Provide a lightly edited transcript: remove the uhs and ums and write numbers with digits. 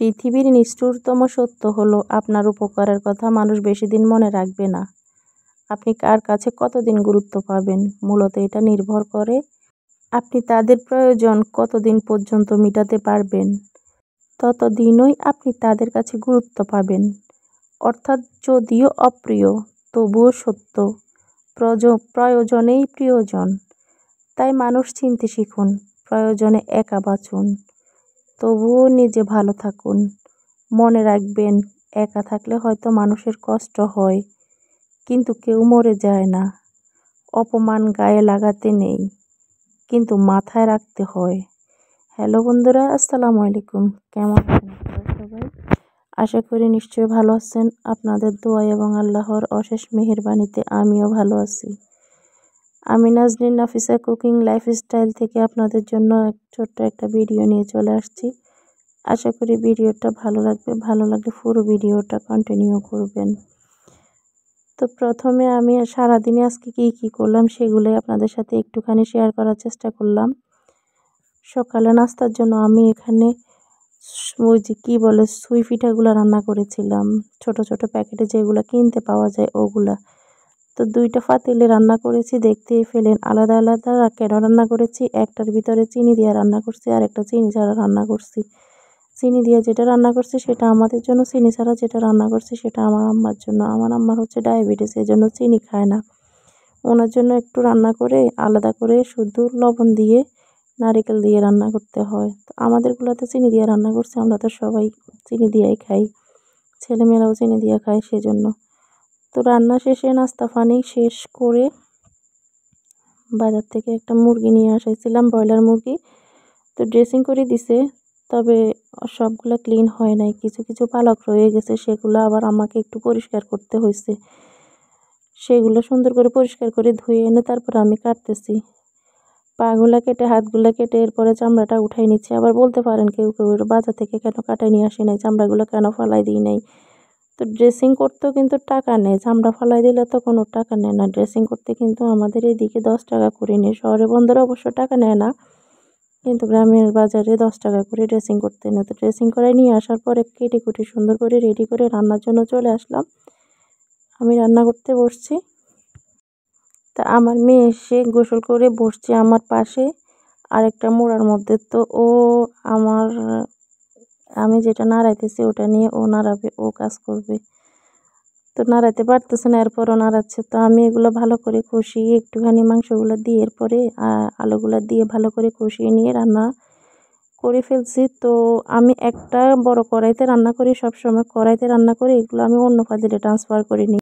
পৃথিবীর নিষ্ঠুরতম সত্য হলো আপনার উপকারের কথা মানুষ বেশি দিন মনে রাখবে না। আপনি কার কাছে কতদিন গুরুত্ব পাবেন, মূলত এটা নির্ভর করে আপনি তাদের প্রয়োজন কতদিন পর্যন্ত মেটাতে পারবেন। ততদিনই আপনি তাদের কাছে গুরুত্ব পাবেন। অর্থাৎ যদিও অপ্রিয়, তবুও সত্য। প্রয়োজনেই প্রিয়জন। তাই মানুষ চিনতে শিখুন। প্রয়োজনে একা বাঁচুন, তবুও নিজে ভালো থাকুন। মনে রাখবেন, একা থাকলে হয়তো মানুষের কষ্ট হয়, কিন্তু কেউ মরে যায় না। অপমান গায়ে লাগাতে নেই, কিন্তু মাথায় রাখতে হয়। হ্যালো বন্ধুরা, আসসালামু আলাইকুম। কেমন আছেন সবাই? আশা করি নিশ্চয়ই ভালো আছেন। আপনাদের দোয়া এবং আল্লাহর অশেষ মেহেরবানিতে আমিও ভালো আছি। আমি নাজনীন নাফিসা কুকিং লাইফস্টাইল থেকে আপনাদের জন্য ছোট্ট একটা ভিডিও নিয়ে চলে আসছি। আশা করি ভিডিওটা ভালো লাগবে। ভালো লাগলে পুরো ভিডিওটা কন্টিনিউ করবেন। তো প্রথমে আমি সারাদিনে আজকে কী করলাম সেগুলোই আপনাদের সাথে একটুখানি শেয়ার করার চেষ্টা করলাম। সকালে নাস্তার জন্য আমি এখানে ওই যে কী বলে সুই পিঠাগুলো রান্না করেছিলাম, ছোট ছোট প্যাকেটে যেগুলো কিনতে পাওয়া যায় ওগুলা। তো 2টা পাতিলে রান্না করেছি, দেখতেই পেলেন। আলাদা আলাদা কেন রান্না করেছি, একটার ভিতরে চিনি দিয়ে রান্না করছি আর একটা চিনি ছাড়া রান্না করছি। চিনি দিয়ে যেটা রান্না করছি সেটা আমাদের জন্য, চিনি ছাড়া যেটা রান্না করছি সেটা আমার আম্মার জন্য। আমার আম্মার হচ্ছে ডায়াবেটিস, এই জন্য চিনি খায় না। ওনার জন্য একটু রান্না করে আলাদা করে শুধু লবণ দিয়ে নারকেল দিয়ে রান্না করতে হয়। তো আমাদেরগুলোতে চিনি দিয়ে রান্না করছি, আমরা তো সবাই চিনি দিয়েই খাই, ছেলেমেয়েরাও চিনি দিয়ে খায় সেজন্য। তো রান্না শেষে নাস্তা পানি শেষ করে বাজার থেকে একটা মুরগি নিয়ে এসেছিলাম, ব্রয়লার মুরগি। তো ড্রেসিং করে দিছে, তবে সবগুলো ক্লিন হয় নাই, কিছু কিছু পালক রয়ে গেছে, সেগুলো আবার আমাকে একটু পরিষ্কার করতে হয়েছে। সেগুলো সুন্দর করে পরিষ্কার করে ধুয়ে এনে তারপর আমি কাটতেছি। পাগুলা কেটে হাতগুলা কেটে এরপরে চামড়াটা উঠাই নিচ্ছি। আবার বলতে পারেন কেউ বাজার থেকে কেন কাটাই নিয়ে আসি নাই, চামড়াগুলো কেন ফালাই দিই নাই। তো ড্রেসিং করতেও কিন্তু টাকা নেয়, চামড়া ফালাই দিলে তো কোনো টাকা নেয় না। ড্রেসিং করতে কিন্তু আমাদের এদিকে 10 টাকা করে নেয়। শহরে বন্দরে অবশ্য টাকা নেয় না, কিন্তু গ্রামের বাজারে 10 টাকা করে ড্রেসিং করতে নেয়। তো ড্রেসিং করাই নিয়ে আসার পরে কেটে কুটে সুন্দর করে রেডি করে রান্নার জন্য চলে আসলাম। আমি রান্না করতে বসছি। তা আমার মেয়ে এসে গোসল করে বসছে আমার পাশে আরেকটা মোড়ার মধ্যে। তো আমি যেটা নাড়াইতেছি ওটা নিয়ে ও নাড়াবে, ও কাজ করবে। তো নাড়াইতে পারতেছে না, এরপরও নাড়াচ্ছে। তো আমি এগুলো ভালো করে কষিয়ে একটুখানি মাংসগুলো দিয়ে এরপরে আলুগুলো দিয়ে ভালো করে কষিয়ে নিয়ে রান্না করে ফেলছি। তো আমি একটা বড় কড়াইতে রান্না করি, সবসময় কড়াইতে রান্না করি, এগুলো আমি অন্য পাতিলে ট্রান্সফার করে নিই।